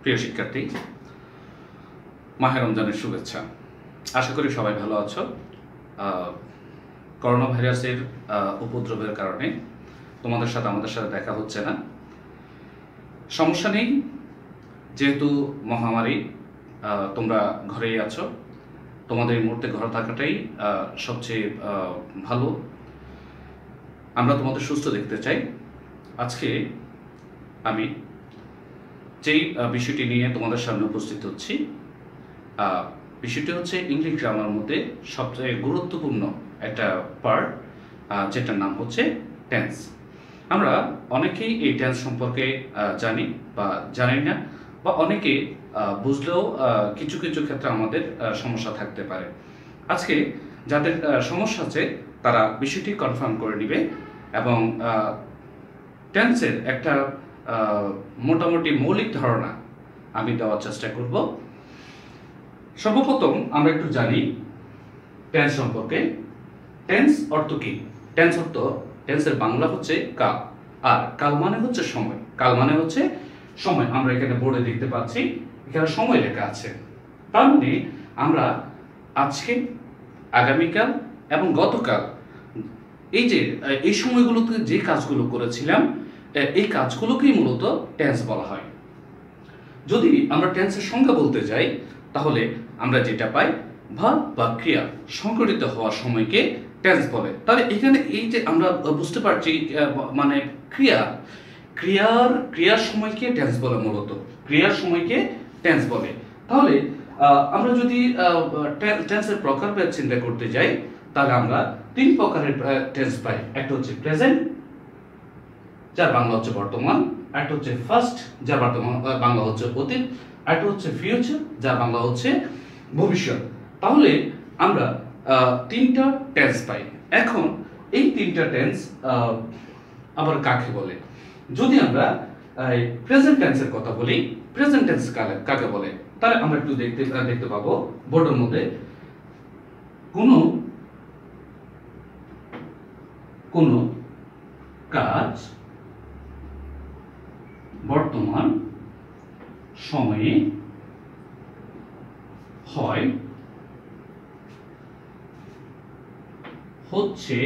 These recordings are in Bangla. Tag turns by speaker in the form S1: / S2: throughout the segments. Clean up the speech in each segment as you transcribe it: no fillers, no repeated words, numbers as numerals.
S1: প্রিয় শিক্ষার্থী, মাহে রমজানের শুভেচ্ছা। আশা করি সবাই ভালো আছো। করোনা ভাইরাসের উপদ্রবের কারণে তোমাদের সাথে আমাদের সাথে দেখা হচ্ছে না। সমস্যা নেই, যেহেতু মহামারী, তোমরা ঘরেই আছো। তোমাদের এই মুহূর্তে ঘরে থাকাটাই সবচেয়ে ভালো। আমরা তোমাদের সুস্থ দেখতে চাই। আজকে আমি যেই বিষয়টি নিয়ে তোমাদের সামনে উপস্থিত হচ্ছি, বিষয়টি হচ্ছে ইংলিশ গ্রামার মধ্যে সবচেয়ে গুরুত্বপূর্ণ একটা পার্ট, যেটার নাম হচ্ছে টেন্স। আমরা অনেকেই এই টেন্স সম্পর্কে জানি বা জানি না, বা অনেকে বুঝলেও কিছু কিছু ক্ষেত্রে আমাদের সমস্যা থাকতে পারে। আজকে যাদের সমস্যা আছে তারা বিষয়টি কনফার্ম করে নেবে এবং টেন্সের একটা মোটামুটি মৌলিক ধারণা আমি দেওয়ার চেষ্টা করব। সর্বপ্রথম আমরা একটু জানি টেন্স সম্পর্কে। টেন্স অর্থ কি? টেন্স অর্থ, টেন্সের বাংলা হচ্ছে কাল, আর কাল মানে হচ্ছে সময়। কাল মানে হচ্ছে সময়। আমরা এখানে বোর্ডে দেখতে পাচ্ছি, এখানে সময় লেখা আছে। তার মানে আমরা আজকে, আগামীকাল এবং গতকাল এই সময়গুলোতে যে কাজগুলো করেছিলাম, এই কাজগুলোকেই মূলত টেন্স বলা হয়। যদি আমরা টেন্সের সংজ্ঞা বলতে যাই, তাহলে আমরা যেটা পাই, ভাব বা ক্রিয়া সংঘটিত হওয়ার সময়কে টেন্স বলে। তাহলে এখানে এই যে আমরা বুঝতে পারছি, মানে ক্রিয়ার সময়কে টেন্স বলে, মূলত ক্রিয়ার সময়কে টেন্স বলে। তাহলে আমরা যদি টেন্সের প্রকারভেদ চিন্তা করতে যাই, তাহলে আমরা তিন প্রকারের টেন্স পাই। একটা হচ্ছে প্রেজেন্ট, যার বাংলা হচ্ছে বর্তমান। একটা হচ্ছে ফার্স্ট, যার বাংলা হচ্ছে অতীত। একটা হচ্ছে ফিউচার, যার বাংলা হচ্ছে ভবিষ্যৎ। তাহলে আমরা তিনটা টেন্স পাই। এখন এই তিনটা টেন্স আবার কাকে বলে? যদি আমরা প্রেজেন্ট টেন্সের কথা বলি, প্রেজেন্ট টেন্স কাকে বলে, তাহলে আমরা একটু দেখতে পাবো বোর্ডের মধ্যে, কোন কাজ বর্তমান সময়ে হয়, হচ্ছে,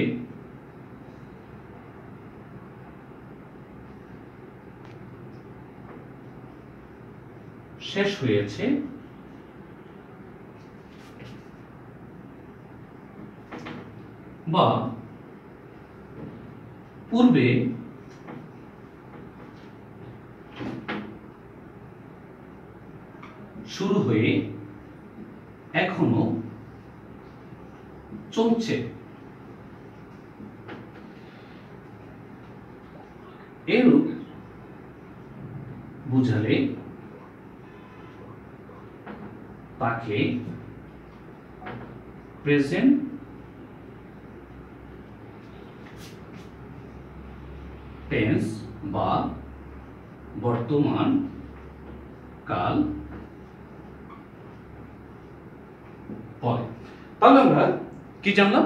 S1: শেষ হয়েছে বা পূর্বে শুরু হয়ে এখনো চলছে। এরূপ বুঝালে তাকে প্রেজেন্ট টেন্স বা বর্তমান কাল বলে। তাহলে আমরা কি জানলাম?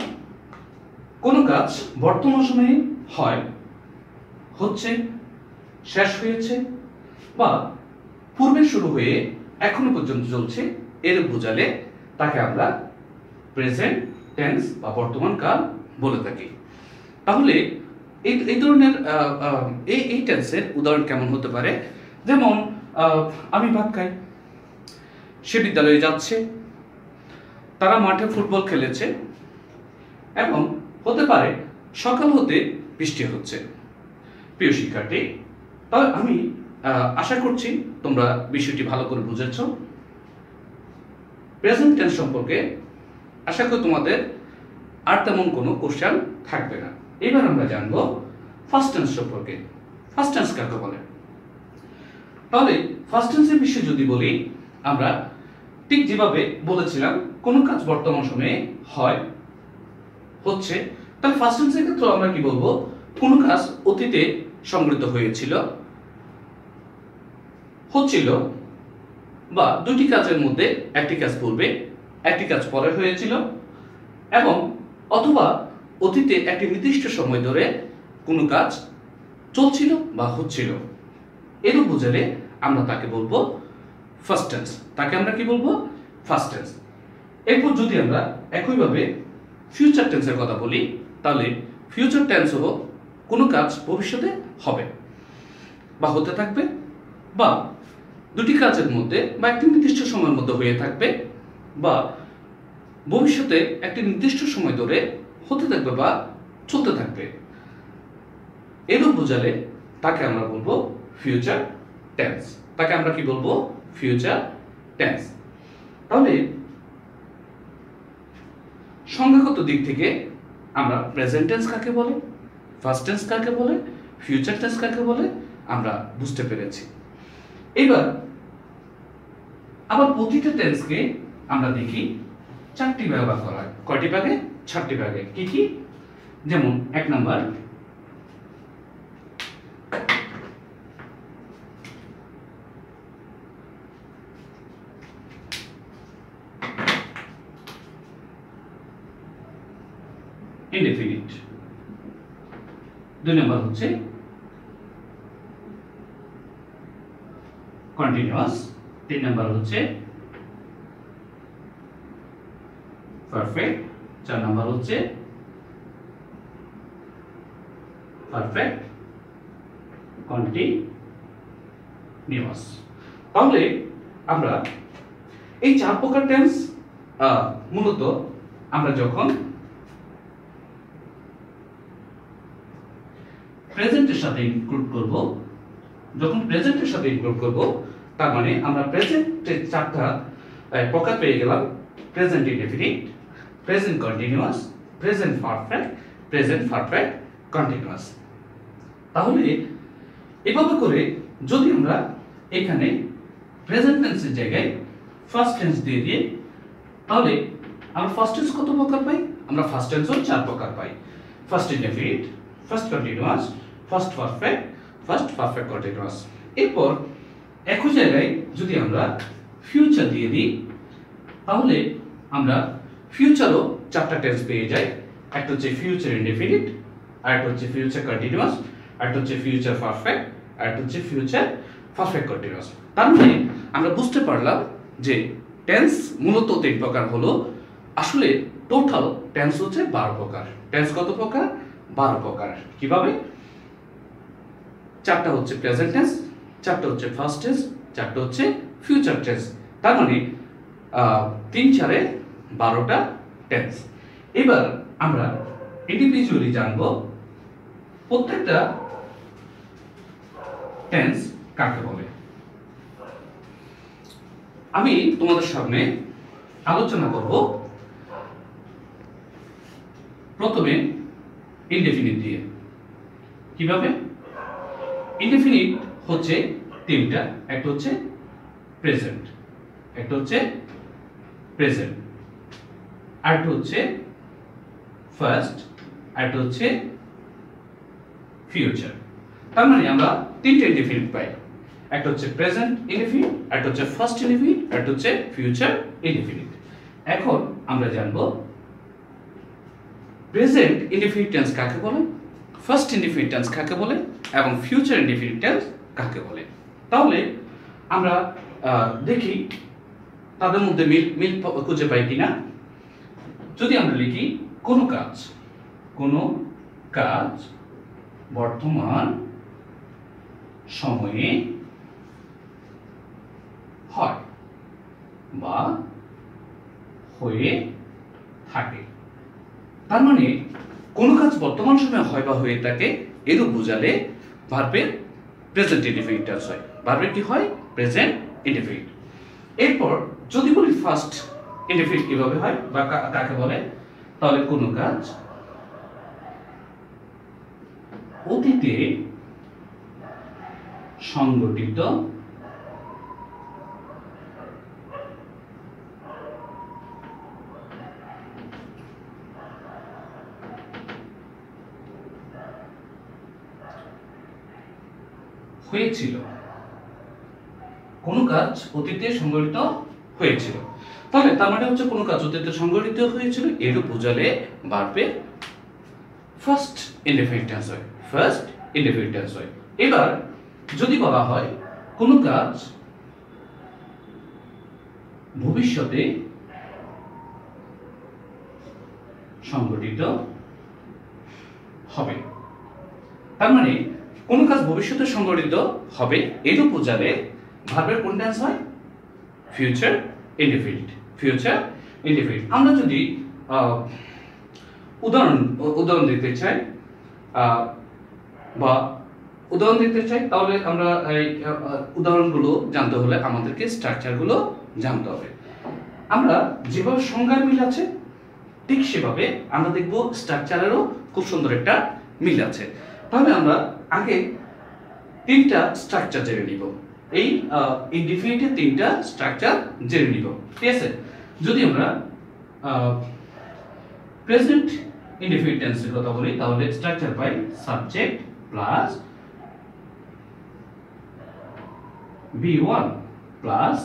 S1: কোন কাজ বর্তমান সময়ে হয়, হচ্ছে, শেষ হয়েছে বা পূর্বে শুরু হয়ে এখনো পর্যন্ত চলছে, এর বোঝালে তাকে আমরা প্রেজেন্ট টেন্স বা বর্তমান কাল বলে থাকি। তাহলে এই ধরনের এই টেন্সের উদাহরণ কেমন হতে পারে? যেমন আমি ভাত খাই, সে বিদ্যালয়ে যাচ্ছে, তারা মাঠে ফুটবল খেলেছে, এবং হতে পারে সকাল হতে বৃষ্টি হচ্ছে। প্রিয় শিক্ষার্থী, তাহলে আমি আশা করছি তোমরা বিষয়টি ভালো করে বুঝেছ। প্রেজেন্ট টেন্স সম্পর্কে আশা করি তোমাদের আর তেমন কোনো কোশ্চেন থাকবে না। এবার আমরা জানবো ফার্স্ট টেন্স সম্পর্কে। ফার্স্ট টেন্স কাকে বলে? তাহলে ফার্স্ট টেন্সের বিষয়ে যদি বলি, আমরা ঠিক যেভাবে বলেছিলাম কোন কাজ বর্তমান সময়ে হয়, হচ্ছে, তাহলে ফার্স্ট টেন্সের ক্ষেত্রে আমরা কি বলবো? কোন কাজ অতীতে সংঘটিত হয়েছিল, হচ্ছিল, বা দুটি কাজের মধ্যে একটি কাজ পূর্বে, একটি কাজ পরে হয়েছিল, এবং অথবা অতীতে একটি নির্দিষ্ট সময় ধরে কোনো কাজ চলছিল বা হচ্ছিল। এরূপ বোঝালে আমরা তাকে বলবো ফার্স্ট টেন্স, তাকে আমরা কি বলবো? First tense. এরপর যদি আমরা একইভাবে ফিউচার টেন্সের কথা বলি, তাহলে ফিউচার টেন্স হলো কোনো কাজ ভবিষ্যতে হবে বা হতে থাকবে, বা দুটি কাজের মধ্যে বা একটি নির্দিষ্ট সময়ের মধ্যে হয়ে থাকবে, বা ভবিষ্যতে একটি নির্দিষ্ট সময় ধরে হতে থাকবে বা চলতে থাকবে। এরূপ বোঝালে তাকে আমরা বলবো ফিউচার টেন্স। তাকে আমরা কি বলবো? Future tense. তাহলে সংজ্ঞাগত দিক থেকে আমরা প্রেজেন্ট টেন্স কাকে বলে, ফার্স্ট টেন্স কাকে বলে, ফিউচার টেন্স কাকে বলে আমরা বুঝতে পেরেছি। এবার আবার প্রতিটা টেন্সকে আমরা দেখি চারটি ভাগে ভাগ করা হয়। কয়টি ভাগে? 6টি ভাগে। কি কি? যেমন 1 নাম্বার ইনডেফিনিট, 2 নাম্বার হচ্ছে কন্টিনিউয়াস, 3 নাম্বার হচ্ছে পারফেক্ট, 4 নাম্বার হচ্ছে পারফেক্ট কন্টিনিউয়াস। তাহলে আমরা এই 4 প্রকার টেন্স মূলত আমরা যখন প্রেজেন্টের সাথে ইনক্লুড করব, তার মানে আমরা প্রেজেন্টের 4টা প্রকার পেয়ে গেলাম। Present indefinite, present continuous, present perfect, present perfect continuous. তাহলে এভাবে করে যদি আমরা এখানে প্রেজেন্ট টেন্সের জায়গায় ফার্স্ট টেন্স দিয়ে দিই, তাহলে আমরা ফার্স্ট টেন্স কত প্রকার পাই? আমরা ফার্স্ট টেন্সও 4 প্রকার পাই। First indefinite, first continuous, first perfect, first perfect continuous. এরপর একই জায়গায় যদি আমরা ফিউচার দিয়ে দিই, তাহলে আমরা ফিউচারও 4টা টেন্স পেয়ে যাই। একটা হচ্ছে ফিউচার ইনডেফিনিট, আরেকটা হচ্ছে ফিউচার কন্টিনিউয়াস, আরেকটা হচ্ছে ফিউচার পারফেক্ট, আরেকটা হচ্ছে ফিউচার পারফেক্ট কন্টিনিউয়াস। তার মানে আমরা বুঝতে পারলাম যে টেন্স মূলত 3 প্রকার হলো, আসলে টোটাল টেন্স হচ্ছে 12 প্রকার। টেন্স কত প্রকার? 12 প্রকার। কিভাবে? 4টা হচ্ছে প্রেজেন্ট টেন্স, 4টা হচ্ছে ফার্স্ট টেন্স, 4টা হচ্ছে ফিউচার টেন্স। তার মানে 3 4 12টা টেন্স। এবার আমরা ইন্ডিভিজুয়ালি জানবো প্রত্যেকটা টেন্স কাকে বলে। আমি তোমাদের সামনে আলোচনা করব প্রথমে ইনডেফিনিট দিয়ে। কিভাবে? ইনডেফিনিট হচ্ছে 3টা, একটা হচ্ছে প্রেজেন্ট, একটা হচ্ছে প্রেজেন্ট, আরেকটা হচ্ছে ফার্স্ট, আরেকটা হচ্ছে ফিউচার। তার মানে আমরা 3টে ইনডেফিনিট পাই। একটা হচ্ছে প্রেজেন্ট ইনডেফিনিট, একটা হচ্ছে ফার্স্ট ইনডেফিনিট, একটা হচ্ছে ফিউচার ইনডেফিনিট। এখন আমরা জানব প্রেজেন্ট ইনডেফিনিট টেন্স কাকে বলে, ফার্স্ট ইনডেফিনিট টেন্স কাকে বলে, এবং ফিউচার ইনডেফিনিট টেন্স কাকে বলে। তাহলে আমরা দেখি তাদের মধ্যে মিল খুঁজে পাই কিনা। যদি আমরা লিখি কোনো কাজ বর্তমান সময়ে হয় বা হয়ে থাকে, তার মানে কোন কাজ বর্তমান সময়ে হয় বা হয়ে থাকে এরূপ বোঝালে ভার্বের প্রেজেন্ট ইনডেফিনিট টেন্স হয়। ভার্বের কি হয়? Present indefinite. এরপর যদি বলি ফার্স্ট ইনডেফিনিট কিভাবে হয় বা কাকে বলে, তাহলে কোনো কাজ অতীতে সংগঠিত হয়েছিল, কোন কাজ অতীতে সংগঠিত হয়েছিল। তাহলে তার মানে হচ্ছে কোন কাজ অতীতে সংগঠিত হয়েছিল এরূপ বোঝালে ভার্বের ফার্স্ট ইনডেফিনিট টেন্স হয়, ফার্স্ট ইনডেফিনিট টেন্স হয়। এবার যদি বলা হয় কোন কাজ ভবিষ্যতে সংঘটিত হবে। তার মানে কোন কাজ ভবিষ্যতে সংঘটিত হবে এর বোঝালে ভার্বের কোন টেন্স হয়? Future indefinite. Future indefinite. আমরা যদি উদাহরণ দিতে চাই বা উদাহরণ দিতে চাই, তাহলে আমরা এই উদাহরণগুলো জানতে হলে আমাদেরকে স্ট্রাকচারগুলো জানতে হবে। আমরা যেভাবে সংজ্ঞার মিল আছে ঠিক সেভাবে আমরা দেখব স্ট্রাকচারেরও খুব সুন্দর একটা মিল আছে। তাহলে আমরা আগে তিনটা স্ট্রাকচার জেনে নিব। এই ইনডিফিনিটের তিনটা স্ট্রাকচার জেনে নিব, ঠিক আছে? যদি আমরা প্রেজেন্ট ইনডিফিনিট টেন্সের কথা বলি তাহলে স্ট্রাকচার পাই subject plus V1 plus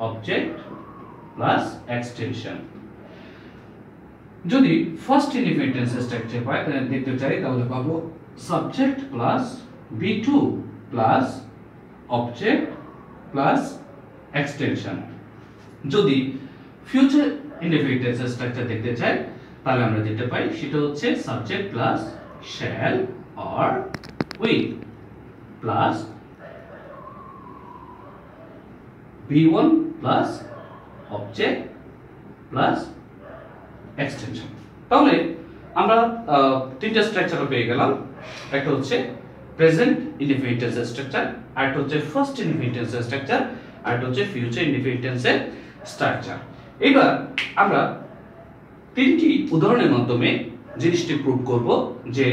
S1: object plus extension. যদি ফার্স্ট ইনডিফিনিট টেন্সের স্ট্রাকচার পাই তাহলে দেখতে চাই তাহলে পাবো subject plus V2 plus object plus extension. যদি ফিউচার ইনডিফিনিট টেন্সের স্ট্রাকচার দেখতে চাই তাহলে আমরা যেটা পাই সেটা হচ্ছে subject plus shall or will plus V1 plus object plus extension. তাহলে আমরা তিনটা স্ট্রাকচার পেয়ে গেলাম। একটা হচ্ছে প্রেজেন্ট ইনডিফিনিট টেন্সের স্ট্রাকচার, আরেকটা হচ্ছে ফার্স্ট ইনডিফিনিট টেন্সের স্ট্রাকচার, আরেকটা হচ্ছে ফিউচার ইনডিফিনিট টেন্সের স্ট্রাকচার। এবার আমরা তিনটি উদাহরণের মাধ্যমে জিনিসটি প্রুভ করব যে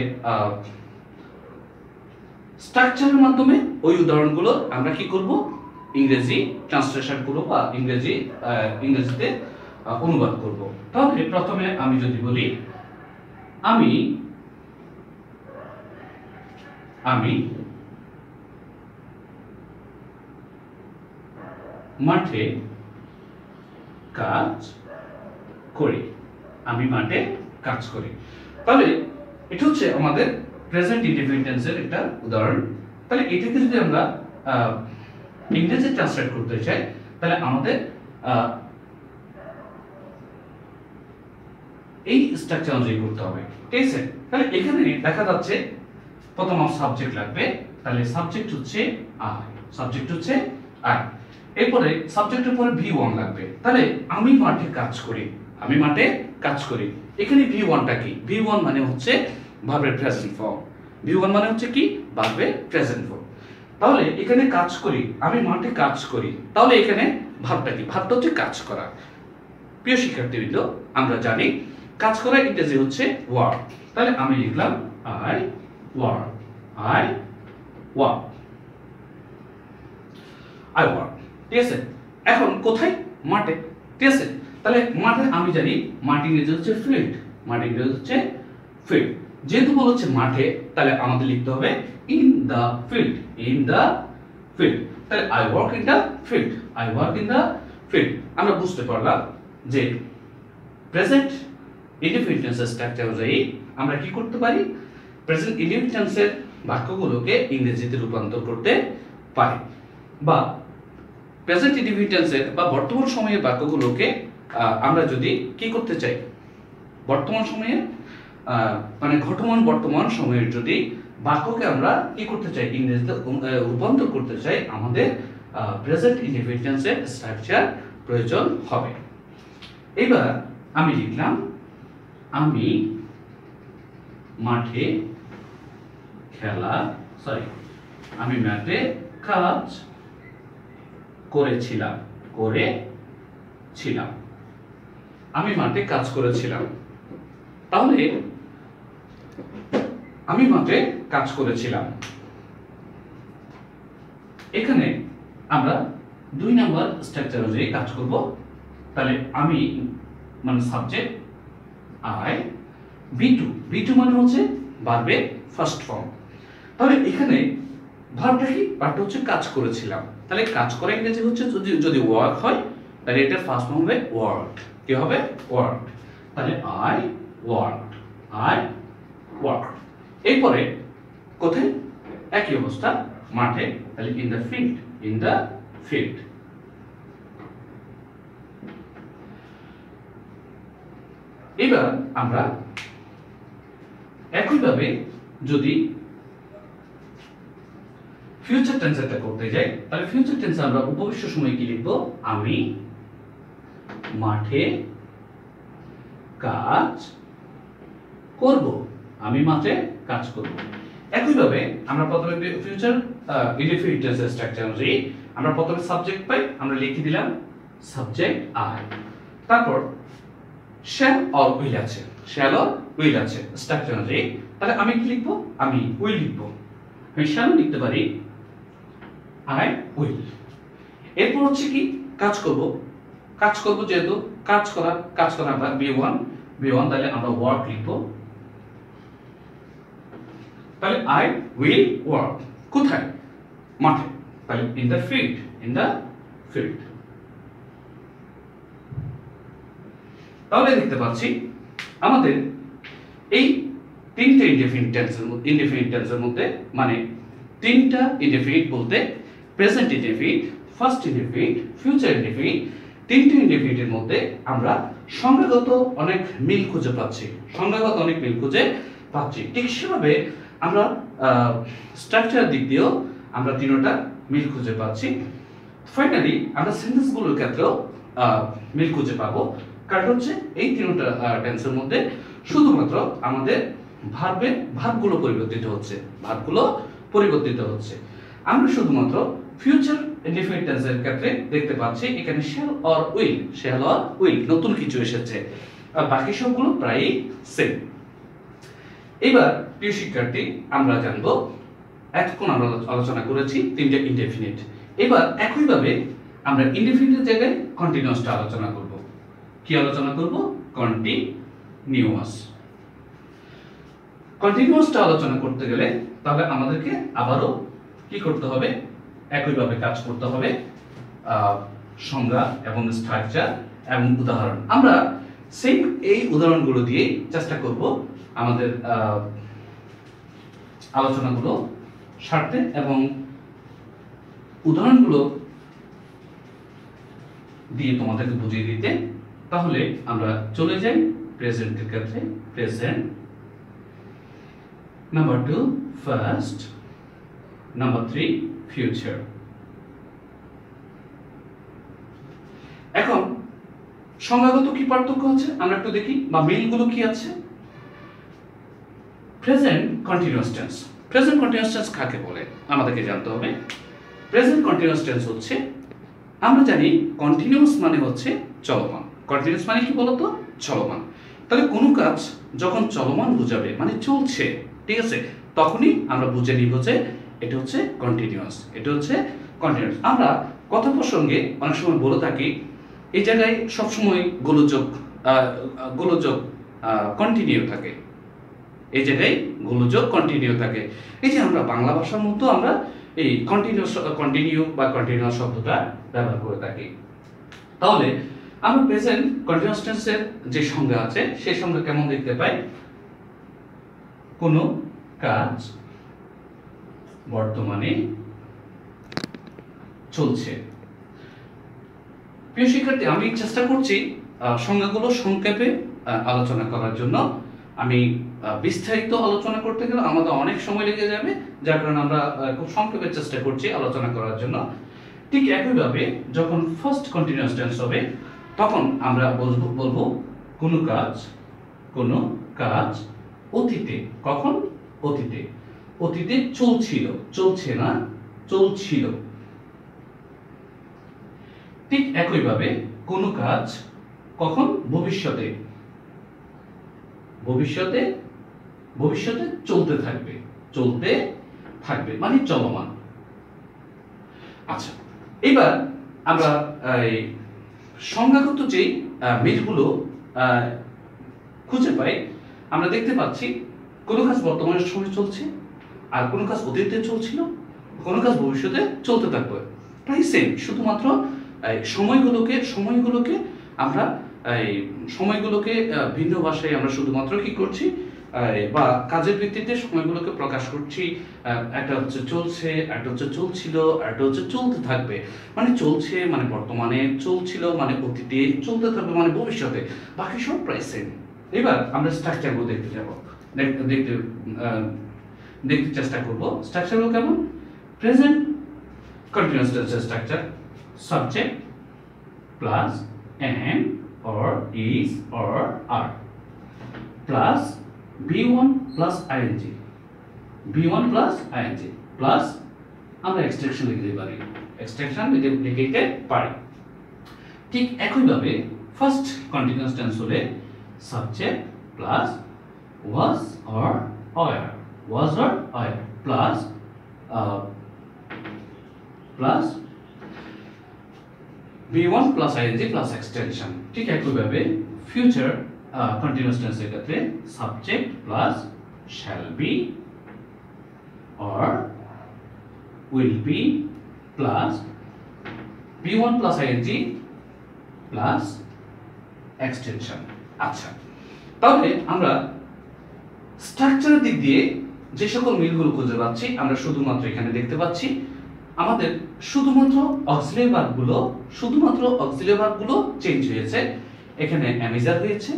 S1: স্ট্রাকচারের মাধ্যমে ওই উদাহরণগুলো আমরা কি করব? ইংরেজি ট্রান্সলেশন করব বা ইংরেজিতে অনুবাদ করব। তাহলে প্রথমে আমি যদি বলি আমি মাঠে কাজ করি। আমি মাঠে কাজ করি। তাহলে এটা হচ্ছে আমাদের প্রেজেন্ট ইনডিফিনিট টেন্সের একটা উদাহরণ। তাহলে এটাকে যদি আমরা ইংরেজি ট্রান্সলেট করতে চাই তাহলে আমাদের এই স্ট্রাকচার অনুযায়ী করতে হবে, ঠিক আছে? তাহলে এখানে দেখা যাচ্ছে প্রথম সাবজেক্ট লাগবে, তাহলে সাবজেক্ট হচ্ছে আই। এরপরে সাবজেক্টের পরে V1 লাগবে, তাহলে আমি মাঠে কাজ করি। এখানে V1টা কি? V1 মানে হচ্ছে ভার্বের প্রেজেন্ট ফর্ম। V1 মানে হচ্ছে কি? ভার্বের প্রেজেন্ট ফর্ম। তাহলে এখানে কাজ করি, আমি মাঠে কাজ করি, তাহলে এখানে ভার্বটা কি? ভার্বটা হচ্ছে কাজ করা। প্রিয় শিক্ষার্থীবৃন্দ, আমরা জানি কাজ করা ইংরেজি হচ্ছে ওয়ার্ক। তাহলে আমি লিখলাম I work, ঠিক আছে? এখন কোথায়? মাঠে, ঠিক আছে? তাহলে মাঠে আমি জানি মাঠ ইংরেজি হচ্ছে ফিল্ড, যেহেতু বলা হচ্ছে মাঠে তাহলে আমাদের লিখতে হবে ইন দা ফিল্ড, তাহলে I work in the field, আমরা বুঝতে পারলাম যে প্রেজেন্ট ইনডিফিনিট টেন্সের স্ট্রাকচার অনুযায়ী আমরা কি করতে পারি? প্রেজেন্ট ইনডিফিনিট টেন্সের বাক্যগুলোকে ইংরেজিতে রূপান্তর করতে পারি, বা প্রেজেন্ট ইনডিফিনিট টেন্সের বা বর্তমান সময়ের বাক্যগুলোকে আমরা যদি কি করতে চাই? বর্তমান সময়ে মানে ঘটমান বর্তমান সময়ের যদি বাক্যকে আমরা কি করতে চাই? ইংরেজিতে রূপান্তর করতে চাই, আমাদের প্রেজেন্ট ইনডিফিনিট টেন্সের স্ট্রাকচার প্রয়োজন হবে। এবার আমি লিখলাম আমি মাঠে কাজ করেছিলাম। আমি মাঠে কাজ করেছিলাম। তাহলে আমি মাঠে কাজ করেছিলাম, এখানে আমরা 2 নাম্বার স্ট্রাকচার অনুযায়ী কাজ করব। তাহলে আমি মানে সাবজেক্ট I, V2 মানে হচ্ছে ভার্বের ফার্স্ট ফর্ম। তাহলে এখানে ভার্বটা কি? ভার্বটা হচ্ছে কাজ করেছিলাম। তাহলে কাজ করা ইংরেজি হচ্ছে যদি ওয়ার্ক হয় তাহলে এটার ফার্স্ট ফর্ম হবে ওয়ার্কড। কি হবে? ওয়ার্কড। তাহলে I worked। এরপরে কোথায়? একই অবস্থা মাঠে, তাহলে ইন দ্য ফিট। এবার আমরা একইভাবে যদি ফিউচার টেন্সটা করতে যাই, তাহলে ফিউচার টেন্সে আমরা উপবিষ্ট সময়ে কি লিখব? আমি মাঠে কাজ করব। আমি মাঠে কাজ করব। একইভাবে আমরা প্রথমে ফিউচার ইনডিফিনিট টেন্সের স্ট্রাকচার অনুযায়ী আমরা প্রথমে সাবজেক্ট পাই, আমরা লিখে দিলাম সাবজেক্ট আই। তারপর শ্যাল অর উইল আছে, শ্যাল অর উইল আছে স্ট্রাকচার অনুযায়ী। তাহলে আমি কি লিখব? আমি উইল লিখব। আমি শ্যাল লিখতে পারি আই উইল। এরপর হচ্ছে কি? কাজ করব। কাজ করব যেহেতু কাজ করা আমরা B1 তাহলে আমরা ওয়ার্ক লিখব। তাহলে আই উইল ওয়ার্ক। কোথায়? মাঠে। তাহলে in the field, in the field. তাহলে দেখতে পাচ্ছি আমাদের এই তিনটা ইনডিফিনিট টেন্সের মধ্যে, মানে তিনটা ইনডিফিনিট বলতে present indefinite, first indefinite, future indefinite, তিনটি ইনডিফিনিটের মধ্যে আমরা সংজ্ঞাগত অনেক মিল খুঁজে পাচ্ছি। ঠিক সেভাবে আমরা স্ট্রাকচার দিক দিয়েও আমরা তিনটা মিল খুঁজে পাচ্ছি। ফাইনালি আমরা সেন্টেন্সগুলোর ক্ষেত্রেও মিল খুঁজে পাবো। কারণ হচ্ছে এই তিনটা টেন্সের মধ্যে শুধুমাত্র আমাদের ভার্বগুলো পরিবর্তিত হচ্ছে। আমরা শুধুমাত্র ফিউচার ইনডিফিনিট টেন্সের ক্ষেত্রে দেখতে পাচ্ছি এখানে শ্যাল অর উইল নতুন কিছু এসেছে, আর বাকি সবগুলো প্রায় সেম। এবার প্রিয় শিক্ষার্থী, আমরা জানবো এতক্ষণ আমরা আলোচনা করেছি তিনটা ইনডিফিনিট। এবার একইভাবে আমরা ইনডিফিনিটের জায়গায় কন্টিনিউয়াসটা আলোচনা করব। কি আলোচনা করব? কন্টিনিউয়াসটা আলোচনা করতে গেলে তাহলে আমাদেরকে আবারও কি করতে হবে? একইভাবে কাজ করতে হবে। সংজ্ঞা এবং স্ট্রাকচার এবং উদাহরণ, আমরা সেম এই উদাহরণগুলো দিয়ে চেষ্টা করব আমাদের আলোচনাগুলো সারতে এবং উদাহরণগুলো দিয়ে তোমাদেরকে বুঝিয়ে দিতে। তাহলে আমরা চলে যাই প্রেজেন্টের ক্ষেত্রে। Present, number 2 first, number 3 future. এখন সংজ্ঞাগত কি পার্থক্য আছে আমরা একটু দেখি, বা মিলগুলো কি আছে। প্রেজেন্ট কন্টিনিউয়াস টেন্স কাকে বলে আমাদেরকে জানতে হবে। প্রেজেন্ট কন্টিনিউয়াস টেন্স হচ্ছে, আমরা জানি কন্টিনিউয়াস মানে হচ্ছে চলমান। কন্টিনিউয়াস মানে কি বলতো? চলমান। তাহলে কোনো কাজ যখন চলমান বোঝাবে, মানে চলছে, ঠিক আছে, তখনই আমরা বুঝে নিব যে এটা হচ্ছে কন্টিনিউয়াস। আমরা কথা প্রসঙ্গে অনেক সময় বলে থাকি এই জায়গায় সবসময় গোলযোগ কন্টিনিউ থাকে, এই জায়গায় গোলযোগ কন্টিনিউ থাকে। এই যে আমরা বাংলা ভাষার মধ্যে আমরা এই কন্টিনিউ বা কন্টিনিউয়াস শব্দটা ব্যবহার করে থাকি। তাহলে আমরা প্রেজেন্ট কন্টিনিউয়াস টেন্সের যে সংজ্ঞা আছে সেই সংজ্ঞা কেমন দেখতে পাই? কোনো কাজ বর্তমানে চলছে। প্রিয় শিক্ষার্থী, আমি চেষ্টা করছি সংজ্ঞাগুলো সংক্ষেপে আলোচনা করার জন্য। আমি বিস্তারিত আলোচনা করতে গেলে আমাদের অনেক সময় লেগে যাবে, যার কারণে আমরা খুব সংক্ষেপে চেষ্টা করছি আলোচনা করার জন্য। ঠিক একইভাবে যখন ফার্স্ট কন্টিনিউয়াস টেন্স হবে তখন আমরা বলবো কোনো কাজ অতীতে। কখন? অতীতে চলছিল, চলছে না, চলছিল। ঠিক একইভাবে কোনো কাজ কখন? ভবিষ্যতে চলতে থাকবে মানে চলমান। আচ্ছা, এবার আমরা সংজ্ঞাগত যে মিলগুলো খুঁজে পাই, আমরা দেখতে পাচ্ছি কোনো কাজ বর্তমানের সময় চলছে, আর কোনো কাজ অতীতে চলছিল, কোনো কাজ ভবিষ্যতে চলতে থাকবে, প্রায় সেম। শুধুমাত্র সময়গুলোকে আমরা ভিন্ন ভাষায় আমরা শুধুমাত্র কি করছি? বা কাজের ভিত্তিতে সময়গুলোকে প্রকাশ করছি। একটা হচ্ছে চলছে, একটা হচ্ছে চলছিল, একটা হচ্ছে চলতে থাকবে। মানে চলছে মানে বর্তমানে, চলছিল মানে অতীতে, চলতে থাকবে মানে ভবিষ্যতে, বাকি সব প্রায় সেম। এবার আমরা স্ট্রাকচারগুলো দেখতে যাব, দেখতে দেখতে চেষ্টা করব স্ট্রাকচারগুলো কেমন। প্রেজেন্ট কন্টিনিউয়াস টেন্সের structure, subject plus am or is or are plus b1 plus ing, b1 plus ing plus আমরা এক্সটেনশন লিখে দিতে পারি, এক্সটেনশন লিখে দিতে পারি। ঠিক একইভাবে ফার্স্ট কন্টিনিউয়াস টেন্স হলে subject plus was or were, was or were plus plus b1 plus ing plus extension। ঠিক একইভাবে ফিউচার কন্টিনিউয়াস টেন্সের ক্ষেত্রে subject plus shall be or will be plus b1 plus ing plus extension। আচ্ছা, তাহলে আমরা স্ট্রাকচারের দিক দিয়ে যে সকল মিলগুলো খুঁজে পাচ্ছি আমরা শুধুমাত্র এখানে দেখতে পাচ্ছি। আমাদের শুধুমাত্র অক্সিলারি ভার্বগুলো চেঞ্জ হয়েছে। এখানে অ্যামিজার হয়েছে,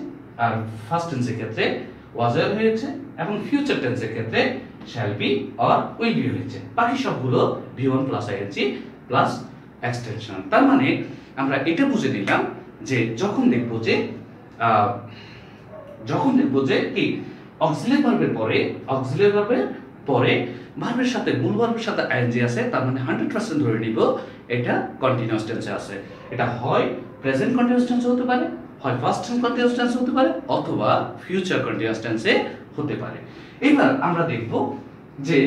S1: আর ফার্স্ট টেন্সের ক্ষেত্রে ওয়াজার হয়েছে, এবং ফিউচার টেন্সের ক্ষেত্রে shall be or will be হয়েছে। বাকি সবগুলো v1 plus ING plus extension. তার মানে আমরা এটা বুঝে নিলাম যে যখন দেখব যে কি অক্সিলারি ভার্বের পরে ভার্বের সাথে মূল ভার্বের সাথে আইএনজি আছে, তার মানে 100% ধরে নিব এটা কন্টিনিউয়াস টেন্সে আছে। এটা হয় প্রেজেন্ট কন্টিনিউয়াস টেন্সে হতে পারে, হয় ফার্স্ট কন্টিনিউয়াস টেন্সে হতে পারে, অথবা ফিউচার কন্টিনিউয়াস টেন্সে হতে পারে। এবার আমরা দেখব যে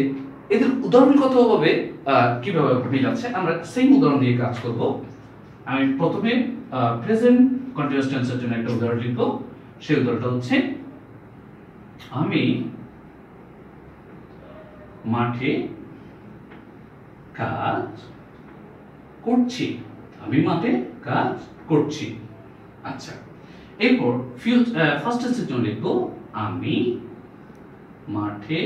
S1: এদের উদাহরণগতভাবে কিভাবে মিল আছে। আমরা সেম উদাহরণ দিয়ে কাজ করব। আমি প্রথমে প্রেজেন্ট কন্টিনিউয়াস টেন্সের জন্য একটা উদাহরণ লিখব। সেই উদাহরণটা হচ্ছে আমি মাঠে কাজ করছি। আমি মাঠে কাজ করছি। আচ্ছা, এরপর ফার্স্ট টেন্সের জন্য লিখব আমি মাঠে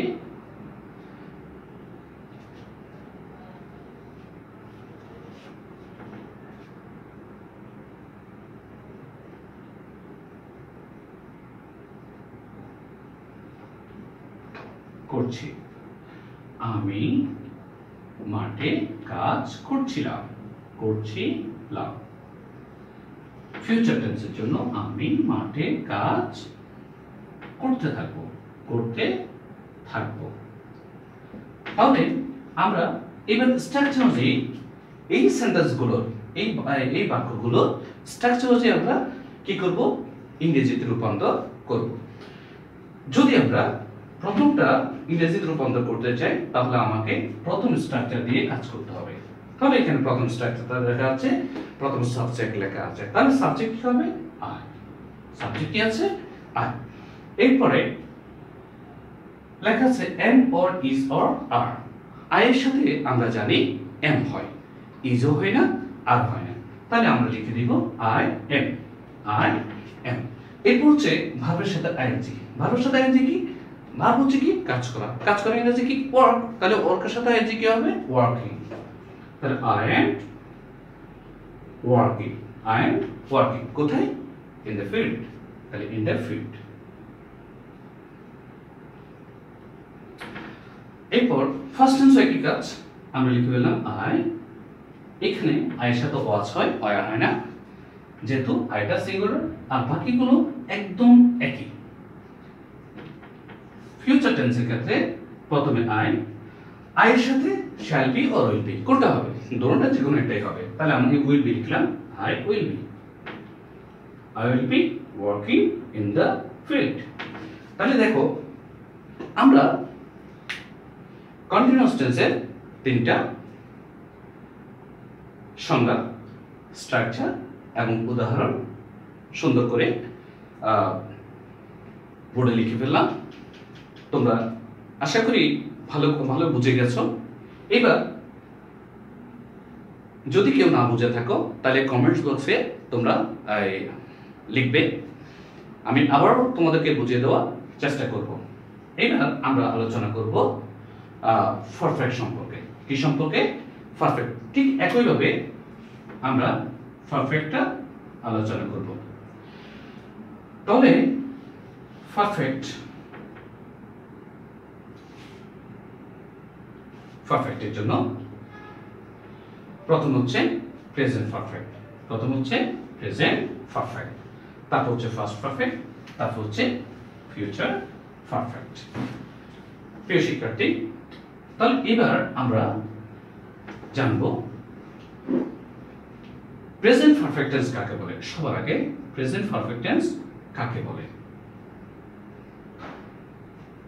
S1: করছি। আমি মাঠে কাজ করছিলাম। ফিউচার টেন্সের জন্য আমি মাঠে কাজ করতে থাকবো। তাহলে আমরা এবার স্ট্রাকচার অনুযায়ী এই সেন্টেন্সগুলোর এই বাক্যগুলোর স্ট্রাকচার অনুযায়ী আমরা কি করব, ইংরেজিতে রূপান্তর করব। যদি আমরা প্রথমটা ইংরেজিতে রূপান্তর করতে চাই তাহলে আমাকে প্রথম স্ট্রাকচার দিয়ে কাজ করতে হবে। তাহলে এখানে প্রথম স্ট্রাকচারটা লেখা আছে, প্রথম সাবজেক্ট লেখা আছে। তাহলে সাবজেক্ট কি হবে? আই। সাবজেক্ট কি আছে? আই। এরপরে লেখা আছে am or is or are. I এর সাথে আমরা জানি এম হয়, ইজও হয় না, আর হয় না। তাহলে আমরা লিখে দিব আই এম। এরপর হচ্ছে ভার্বের সাথে আইএনজি। ভার্বের সাথে আইএনজি কি? ভার্ব হচ্ছে কি? কাজ করা। কাজ করা ইংরেজি কি? ওয়ার্ক। তাহলে ওয়ার্কের সাথে আইএনজি কি হবে? ওয়ার্কিং। তাহলে আই এম ওয়ার্কিং। কোথায়? In the field. তাহলে ইন দ্য ফিল্ড। এরপর ফার্স্ট টেন্স একই কাজ, আমরা লিখে ফেললাম আই। এখানে আই এর সাথে ওয়াজ হয়, ওয়ার হয় না, যেহেতু আইটা সিঙ্গুলার, আর বাকিগুলো একদম একই। ফিউচার টেন্সের ক্ষেত্রে প্রথমে আই এর সাথে shall be or will be, কোনটা হবে? দুটোটা যে কোনো একটাই হবে। তাহলে আমি উইল বি লিখলাম, I will be working in the field. তাহলে দেখো আমরা কন্টিনিউয়াস টেন্সের তিনটা সংজ্ঞা, স্ট্রাকচার এবং উদাহরণ সুন্দর করে বোর্ডে লিখে ফেললাম। তোমরা আশা করি ভালো বুঝে গেছো। এবার যদি কেউ না বুঝে থাকো তাহলে কমেন্টস বক্সে তোমরা লিখবে, আমি আবার তোমাদেরকে বুঝিয়ে দেওয়ার চেষ্টা করব। এবার আমরা আলোচনা করব পারফেক্ট সম্পর্কে। কি সম্পর্কে? পারফেক্ট। ঠিক একইভাবে আমরা পারফেক্টটা আলোচনা করব। তবে পারফেক্টের জন্য প্রথম হচ্ছে প্রেজেন্ট পারফেক্ট, তারপর হচ্ছে ফার্স্ট পারফেক্ট, তারপর হচ্ছে ফিউচার পারফেক্ট। প্রিয় শিক্ষার্থী, তাহলে এবার আমরা জানব প্রেজেন্ট পারফেক্ট টেন্স কাকে বলে। সবার আগে প্রেজেন্ট পারফেক্ট টেন্স কাকে বলে?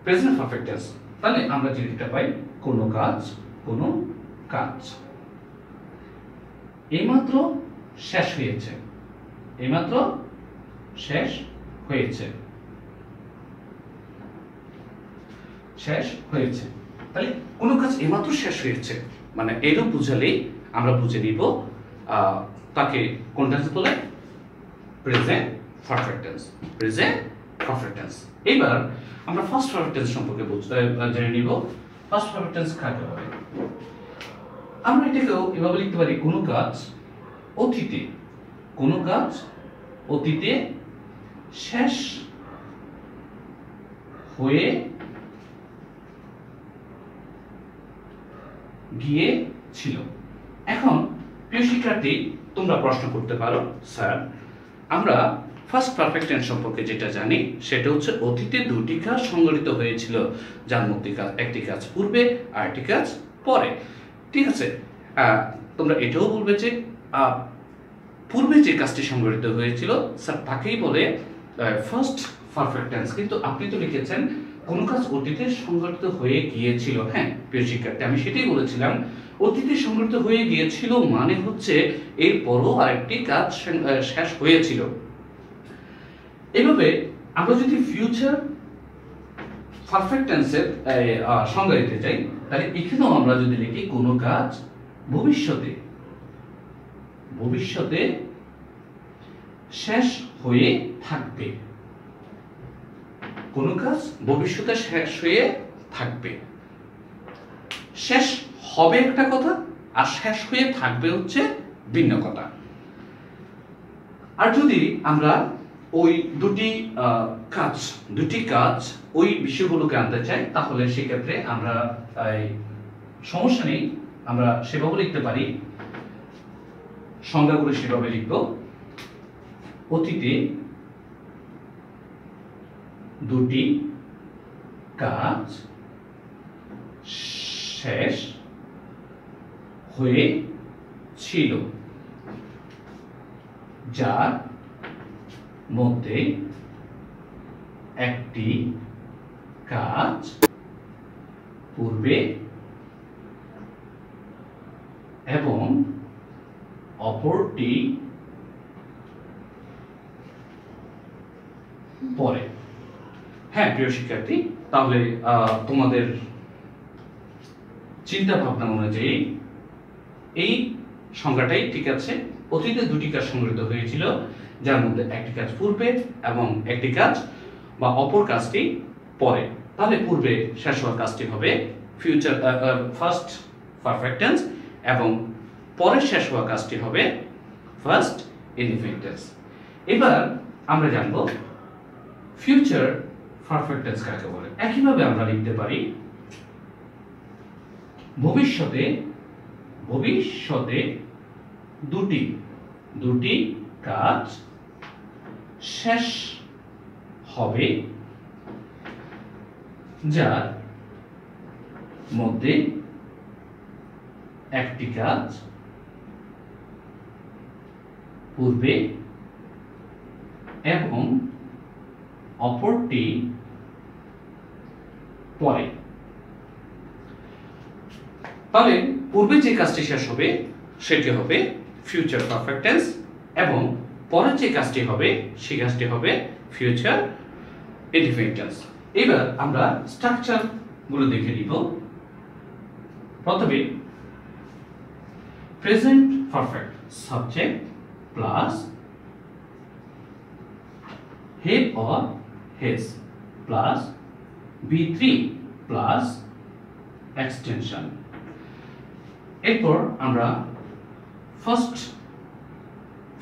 S1: প্রেজেন্ট পারফেক্ট টেন্স, তাহলে আমরা যেটা পাই, কোনো কাজ এইমাত্র শেষ হয়েছে। তাহলে কোনো কাজ এইমাত্র শেষ হয়েছে মানে এরূপ বুঝালেই আমরা বুঝে নিব তাকে কোন টেন্স বলে? Present perfect tense. এবার আমরা ফার্স্ট পারফেক্ট টেন্স সম্পর্কে জেনে নিব। ফার্স্ট পারফেক্ট টেন্স কাকে বলে? আমরা এটাকেও এভাবে লিখতে পারি, কোনো কাজ অতীতে শেষ হয়ে গিয়েছিল। এখন প্রিয় শিক্ষার্থী, তোমরা প্রশ্ন করতে পারো, স্যার আমরা ফার্স্ট পারফেক্ট টেন্স সম্পর্কে যেটা জানি সেটা হচ্ছে অতীতে দুটি কাজ সংঘটিত হয়েছিল, যার মধ্যে একটি কাজ পূর্বে আর একটি কাজ পরে। ঠিক আছে, তোমরা এটাও বলবে যে পূর্বে যে কাজটি সংঘটিত হয়েছিল স্যার তাকেই বলে ফার্স্ট পারফেক্ট টেন্স, কিন্তু আপনি তো লিখেছেন কোনো কাজ অতীতে সংঘটিত হয়ে গিয়েছিল। হ্যাঁ প্রিয় শিক্ষার্থী, আমি সেটাই বলেছিলাম, অতীতে সংঘটিত হয়ে গিয়েছিল মানে হচ্ছে এরপরও আরেকটি কাজ শেষ হয়েছিল। এভাবে আমরা যদি ফিউচার পারফেক্ট টেন্সের সংজ্ঞা দিতে চাই, তাহলে এখানেও আমরা যদি লিখি কোনো কাজ ভবিষ্যতে শেষ হয়ে থাকবে। কোনো কাজ ভবিষ্যতে শেষ হয়ে থাকবে। শেষ হবে একটা কথা, আর শেষ হয়ে থাকবে হচ্ছে ভিন্ন কথা। আর যদি আমরা ওই দুটি কাজ ওই বিষয়গুলোকে আনতে চাই, তাহলে সেক্ষেত্রে আমরা সমস্যা নেই, আমরা সেভাবে লিখতে পারি, সংজ্ঞাগুলো সেভাবে লিখব। অতীতে দুটি কাজ শেষ হয়েছিল, যার মধ্যে একটি কাজ পূর্বে এবং অপরটি পরে। হ্যাঁ প্রিয় শিক্ষার্থী, তাহলে তোমাদের চিন্তা ভাবনা অনুযায়ী এই সংজ্ঞাটাই ঠিক আছে। অতীতে দুটি কাজ সংঘটিত হয়েছিল, যার মধ্যে একটি কাজ পূর্বে এবং একটি কাজ বা অপর কাজটি পরে। তাহলে পূর্বে শেষ হওয়ার কাজটি হবে ফিউচার ফার্স্ট পারফেক্ট টেন্স এবং পরে শেষ হওয়া কাজটি হবে ফার্স্ট ইনডিফিনিট টেন্স। এবার আমরা জানব ফিউচার পারফেক্ট টেন্স কাকে বলে। একইভাবে আমরা লিখতে পারি, ভবিষ্যতে দুটি কাজ শেষ হবে, যার মধ্যে একটি কাজ পূর্বে এবং অপরটি পরে। তাহলে পূর্বে যে কাজটি শেষ হবে সেটি হবে ফিউচার পারফেক্ট টেন্স এবং পরে যে কাজটি হবে সেই কাজটি হবে ফিউচার ইনডিফিনিট টেন্স। এবার আমরা স্ট্রাকচার গুলো দেখে নিব। প্রথমে present perfect, subject plus he or his plus B3 plus extension. এরপর আমরা ফার্স্ট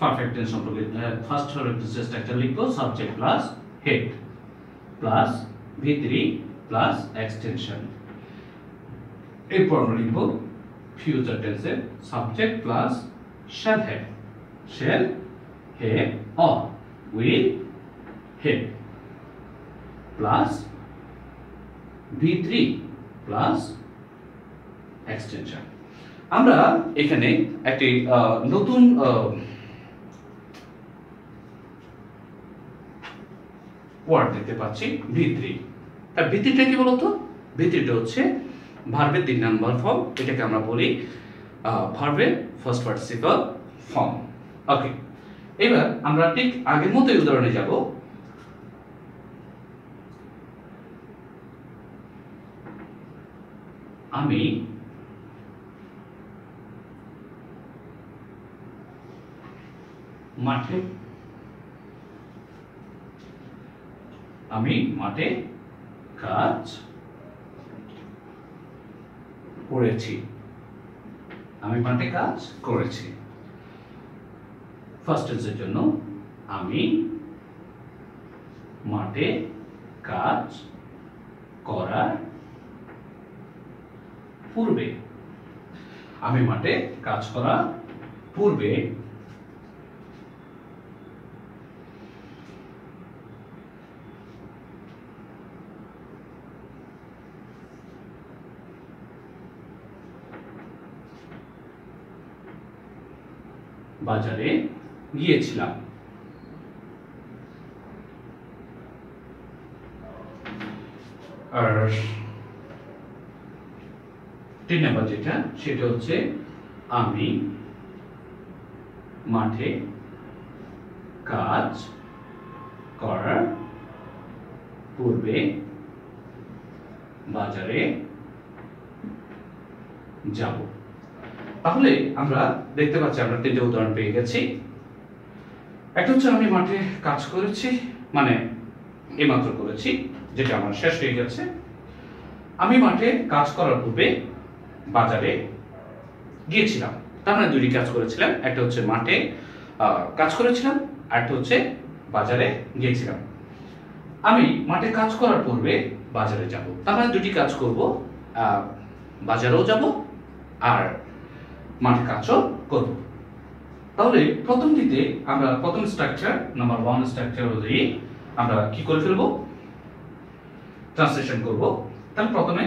S1: পারফেক্ট টেন্স সম্পর্কে ফার্স্ট পারফেক্ট স্ট্রাকচার লিখব, subject plus head plus V3 plus extension. এরপর আমরা লিখব ফিউচার টেন্সে subject plus shall have, shall have or will have plus V3 plus extension. আমরা এখানে একটি নতুন ওয়ার্ড দেখতে পাচ্ছি V3। তা V3টা কি বলতো? V3টা হচ্ছে ভার্বের 3 নাম্বার ফর্ম, এটাকে আমরা বলি ভার্বের ফার্স্ট পার্টিসিপল ফর্ম। ওকে, এবার আমরা ঠিক আগের মতোই উদাহরণে যাব। আমি মাঠে কাজ করেছি। ফার্স্ট টেন্সের জন্য আমি মাঠে কাজ করার পূর্বে, বাজারে গিয়েছিলাম। আর 3 নাম্বার যেটা, সেটা হচ্ছে আমি মাঠে কাজ করার পূর্বে বাজারে যাব। তাহলে আমরা দেখতে পাচ্ছি আমরা 3টে উদাহরণ পেয়ে গেছি। একটা হচ্ছে আমি মাঠে কাজ করেছি, মানে এইমাত্র করেছি, যেটা আমার শেষ হয়ে গেছে। আমি মাঠে কাজ করার পূর্বে বাজারে গিয়েছিলাম। তার মানে 2টি কাজ করেছিলাম, একটা হচ্ছে মাঠে কাজ করেছিলাম, আর একটা হচ্ছে বাজারে গিয়েছিলাম। আমি মাঠে কাজ করার পূর্বে বাজারে যাব, তার মানে 2টি কাজ করব, বাজারেও যাব আর মাঠে কাজও করব। তাহলে প্রথমটিতে আমরা প্রথম স্ট্রাকচার নাম্বার 1 স্ট্রাকচার অনুযায়ী আমরা কি করে ফেলবো, ট্রান্সলেশন করব। তাহলে প্রথমে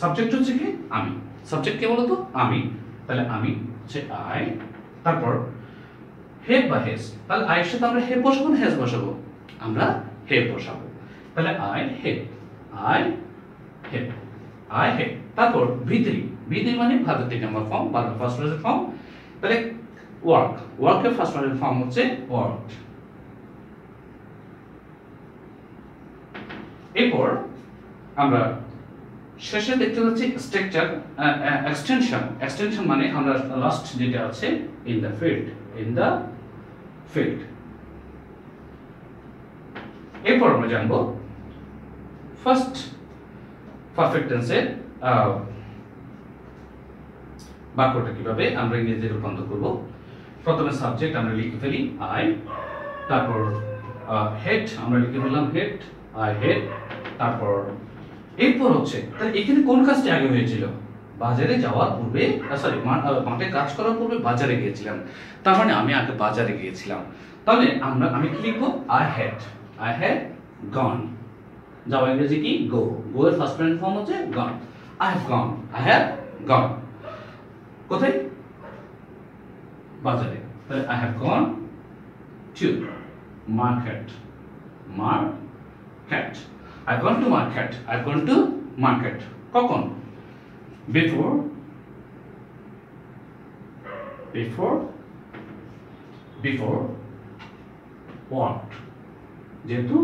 S1: সাবজেক্ট হচ্ছে কি আমি, সাবজেক্ট কে বলতো আমি, তাহলে আমি হচ্ছে আই, তারপর হেভ বা হেজ, তাহলে আই এর সাথে আমরা হেভ বসাবো না হেজ বসাবো, আমরা হেভ বসাবো। তাহলে আই হেভ, তারপর V3 মানে ভার্বের 3 নাম্বার ফর্ম, ভার্বের ফার্স্ট পারসন ফর্ম। তাহলে ওয়ার্কের ফার্স্ট পারসন ফর্ম হচ্ছে ওয়ার্কড। এরপর আমরা শেষে দেখতে পাচ্ছি স্ট্রাকচার এক্সটেনশন মানে আমরা লাস্ট যেটা আছে ইন দ্য ফিল্ড। এরপর আমরা জানবো ফার্স্ট পারফেক্ট টেন্সের বাক্যটা কিভাবে আমরা ইংরেজিতে রূপান্তর করব। প্রথমে সাবজেক্ট আমরা লিখে ফেলি আই, তারপর হেড আমরা লিখে ফেললাম হেড, আই হেড। তারপর এরপর হচ্ছে তাহলে এখানে কোন কাজটি আগে হয়েছিল, বাজারে যাওয়ার পূর্বে, সরি মাঠে কাজ করার পূর্বে বাজারে গিয়েছিলাম, তার মানে আমি আগে বাজারে গিয়েছিলাম। তাহলে আমি কি লিখবো, আই হ্যাড গন। যাওয়া ইংরেজি কি গো, এর ফার্স্ট প্রেজেন্ট ফর্ম হচ্ছে গন। আই হ্যাভ গন কোথায়, বাজারে। তাহলে I have gone to market, I've gone to market কখন, before what, যেহেতু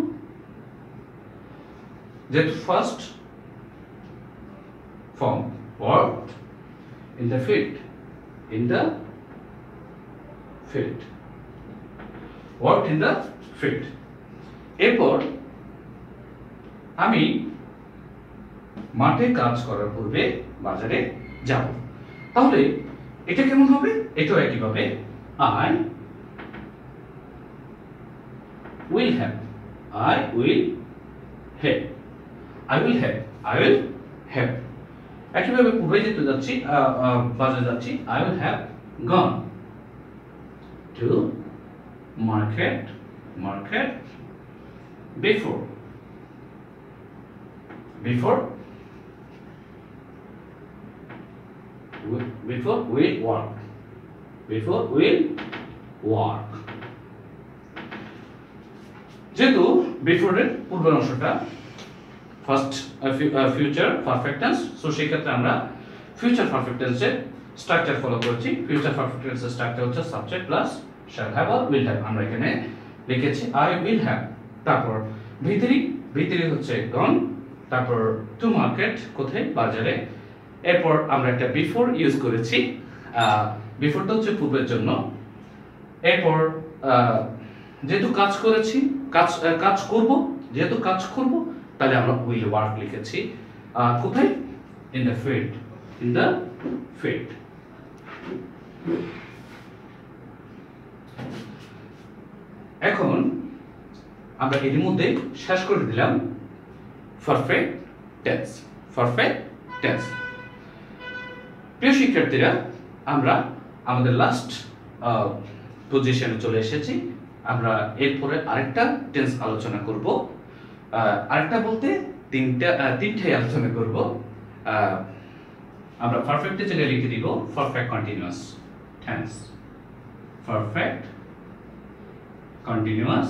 S1: first form worked in the field, worked in the field। এরপর আমি মাঠে কাজ করার পূর্বে বাজারে যাব। তাহলে এটা কেমন হবে? এটাও একইভাবে I will have, I will have, I will have, I will have। একইভাবে পূর্বে যেতে যাচ্ছি, বাজারে যাচ্ছি, I will have gone to market before we work। যেহেতু বিফোর এর পূর্বাংশটা first future perfect tense, so সেই ক্ষেত্রে আমরা ফিউচার পারফেক্ট টেন্সের স্ট্রাকচার ফলো করেছি। ফিউচার পারফেক্ট টেন্সের স্ট্রাকচার হচ্ছে subject plus shall have or will have. আমরা এখানে লিখেছি আই উইল হ্যাভ, তারপর ভিতরি হচ্ছে গন, তারপর টু মার্কেট কোথায়? বাজারে। এরপর আমরা একটা বিফোর ইউজ করেছি, বিফোরটা হচ্ছে পূর্বের জন্য। এরপর যেহেতু কাজ করেছি, কাজ করব, যেহেতু কাজ করব, তাহলে আমরা উইল ওয়ার্ক লিখেছি। কোথায়? In the field. এখন আমরা এর মধ্যে শেষ করে দিলাম পারফেক্ট টেন্স। প্রিয় শিক্ষার্থীরা, আমরা আমাদের লাস্ট পজিশনে চলে এসেছি। আমরা এরপরে আরেকটা টেন্স আলোচনা করব। আরেকটা বলতে তিনটাই আলোচনা করব। আমরা পারফেক্টের জায়গায় লিখে দিব perfect continuous tense, perfect continuous.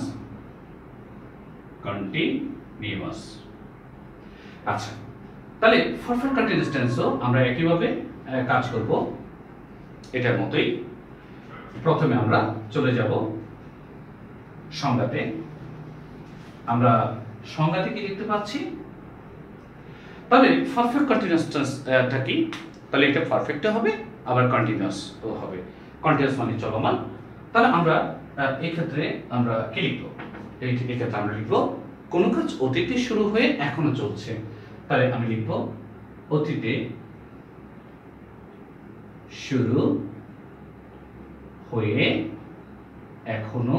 S1: আচ্ছা, তাহলে পারফেক্ট কন্টিনিউয়াস টেন্সও আমরা একইভাবে কাজ করব এটার মতোই। প্রথমে আমরা চলে যাব সংজ্ঞাতে। আমরা সংজ্ঞাতে কি লিখতে পাচ্ছি? তাহলে পারফেক্ট কন্টিনিউয়াস টেন্সটা কি? তাহলে এটা পারফেক্টও হবে, আবার কন্টিনিউয়াসও হবে। কন্টিনিউয়াস মানে চলমান। তাহলে আমরা এই ক্ষেত্রে আমরা কি লিখব? এই ক্ষেত্রে আমরা লিখব কোনো কাজ অতীতে শুরু হয়ে এখনো চলছে। তাহলে আমি লিখব অতীতে শুরু হয়ে এখনো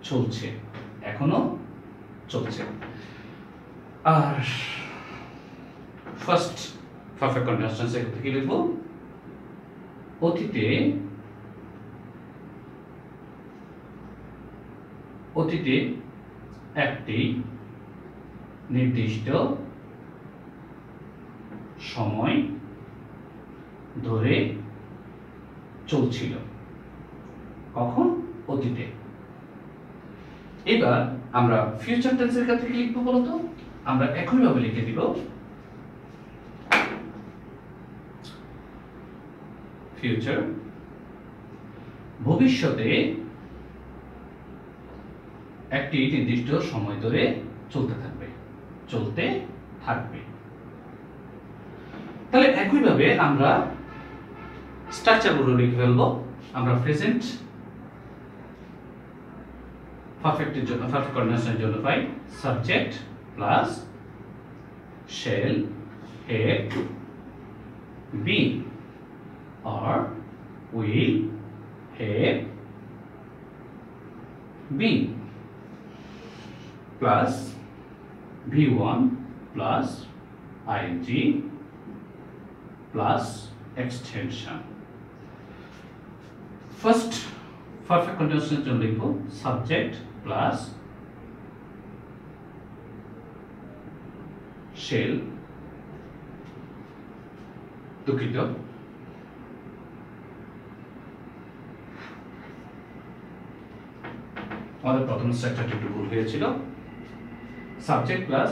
S1: চলছে। আর ফার্স্ট পারফেক্ট কন্টিনিউয়াস টেন্সের ক্ষেত্রে কি লিখব? অতীতে একটি নির্দিষ্ট সময় ধরে চলছিল। কখন? অতীতে। এবার আমরা ফিউচার টেন্সের ক্ষেত্রে কি লিখব বলতো? আমরা একইভাবে লিখে দিব ফিউচার ভবিষ্যতে একটি নির্দিষ্ট সময় ধরে চলতে থাকবে। তাহলে একইভাবে আমরা স্ট্রাকচারগুলো লিখে ফেলবো। আমরা প্রেজেন্ট পারফেক্টের জন্য, পারফেক্ট কন্টিনিউয়াসের জন্য পাই subject plus shall have been or will have been plus V1 plus ing plus extension. First perfect continuous এর জন্য লিখব subject plus shall, দুঃখিত, আমাদের প্রথম স্ট্রাকচারটা একটু ভুল হয়েছিল। Subject plus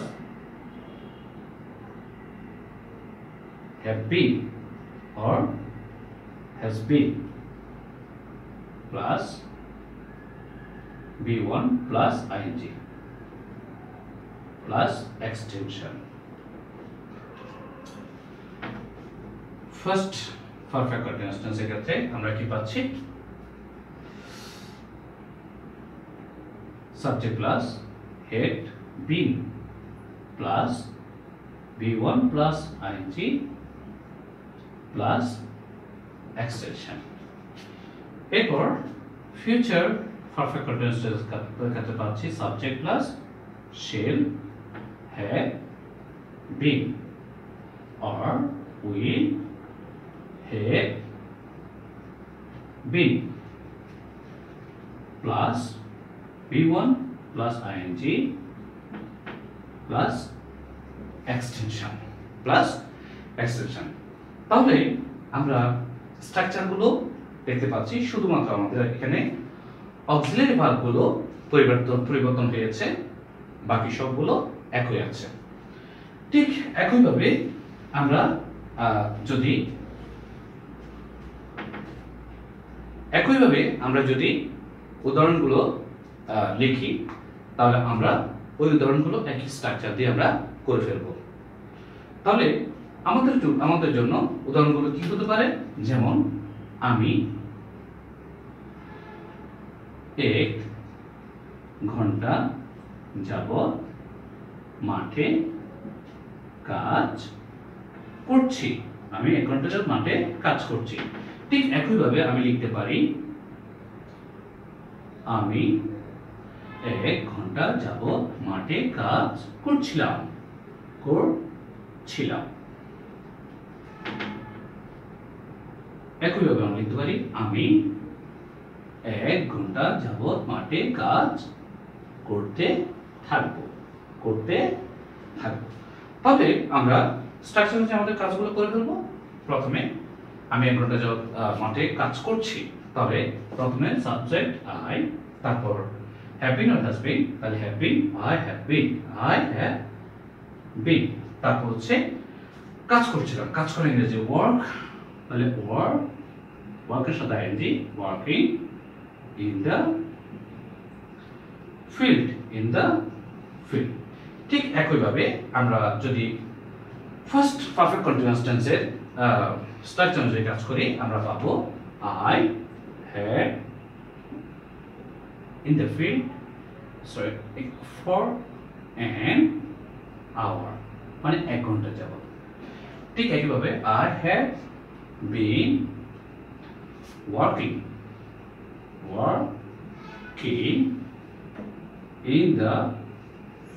S1: have been or has been plus V1 plus ing plus extension. First perfect continuous tense এর ক্ষেত্রে আমরা কি পাচ্ছি? Subject plus had been plus V1 plus ing plus extension। এরপর ফিউচার পারফেক্ট কন্টিনিউয়াস টেন্স ক্ষেত্রে পাচ্ছি subject plus shall, have, been or will have been plus V1 plus ing plus extension তাহলে আমরা স্ট্রাকচারগুলো দেখতে পাচ্ছি, শুধুমাত্র আমাদের এখানে অক্সিলারি ভার্বগুলো পরিবর্তন হয়েছে, বাকি সবগুলো একই আছে। ঠিক একইভাবে আমরা যদি উদাহরণগুলো লিখি, তাহলে আমরা ওই উদাহরণগুলো একই স্ট্রাকচার দিয়ে আমরা করে ফেলব। তাহলে আমাদের জন্য উদাহরণগুলো কি হতে পারে, যেমন আমি 1 ঘন্টা যাবত মাঠে কাজ করছি। আমি 1 ঘন্টা যাবত মাঠে কাজ করছি। ঠিক একইভাবে আমি লিখতে পারি আমি 1 ঘন্টা যাবত মাঠে কাজ করছিলাম। একইভাবে আমি লিখতে পারি আমি 1 ঘন্টা যাবত মাঠে কাজ করতে থাকবো। তবে আমরা স্ট্রাকচার অনুযায়ী আমাদের কাজগুলো করে ফেলবো। প্রথমে আমি 1 ঘন্টা যাবত মাঠে কাজ করছি, তবে প্রথমে সাবজেক্ট আই, তারপর have been or has been, তাহলে have been, I have been, তারপর হচ্ছে কাজ করছিলাম, কাজ করে ইংরেজি ওয়ার্ক, তাহলে ওয়ার্কের সাথে ING, working in the field, ঠিক একইভাবে আমরা যদি ফার্স্ট পারফেক্ট কন্টিনিউয়াস টেন্সের স্ট্রাকচার অনুযায়ী কাজ করি, আমরা পাবো I had in the field for an hour, মানে 1 ঘন্টা যাবত। ঠিক একইভাবে I have been working in the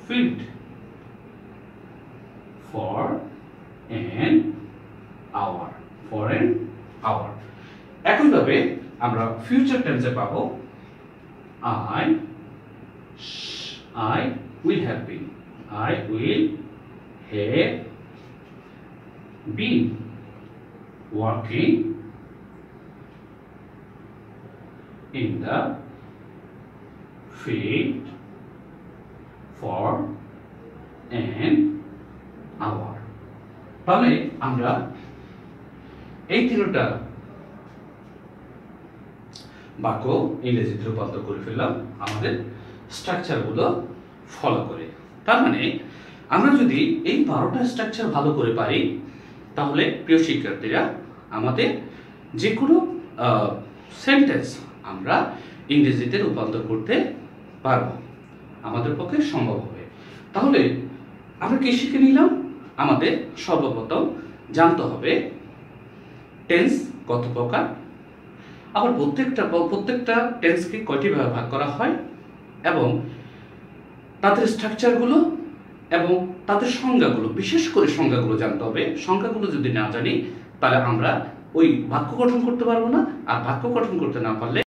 S1: field for an hour, একইভাবে আমরা ফিউচার টেন্সে পাবো I will have been working in the field for an hour। তাহলে আমরা এই তিনটা বাক্য ইংরেজিতে রূপান্তর করে ফেললাম আমাদের স্ট্রাকচারগুলো ফলো করে। তার মানে আমরা যদি এই 12টা স্ট্রাকচার ভালো করে পারি, তাহলে প্রিয় শিক্ষার্থীরা আমাদের যে কোনো সেন্টেন্স আমরা ইংরেজিতে রূপান্তর করতে পারবো, আমাদের পক্ষে সম্ভব হবে। তাহলে আমরা কি শিখে নিলাম? আমাদের সর্বপ্রথম জানতে হবে টেন্স কত প্রকার, আবার প্রত্যেকটা টেন্সকে কয়টি ভাগে ভাগ করা হয়, এবং তাদের স্ট্রাকচারগুলো এবং তাদের সংজ্ঞাগুলো, বিশেষ করে সংজ্ঞাগুলো জানতে হবে। সংজ্ঞাগুলো যদি না জানি, তাহলে আমরা ওই বাক্য গঠন করতে পারবো না, আর বাক্য গঠন করতে না পারলে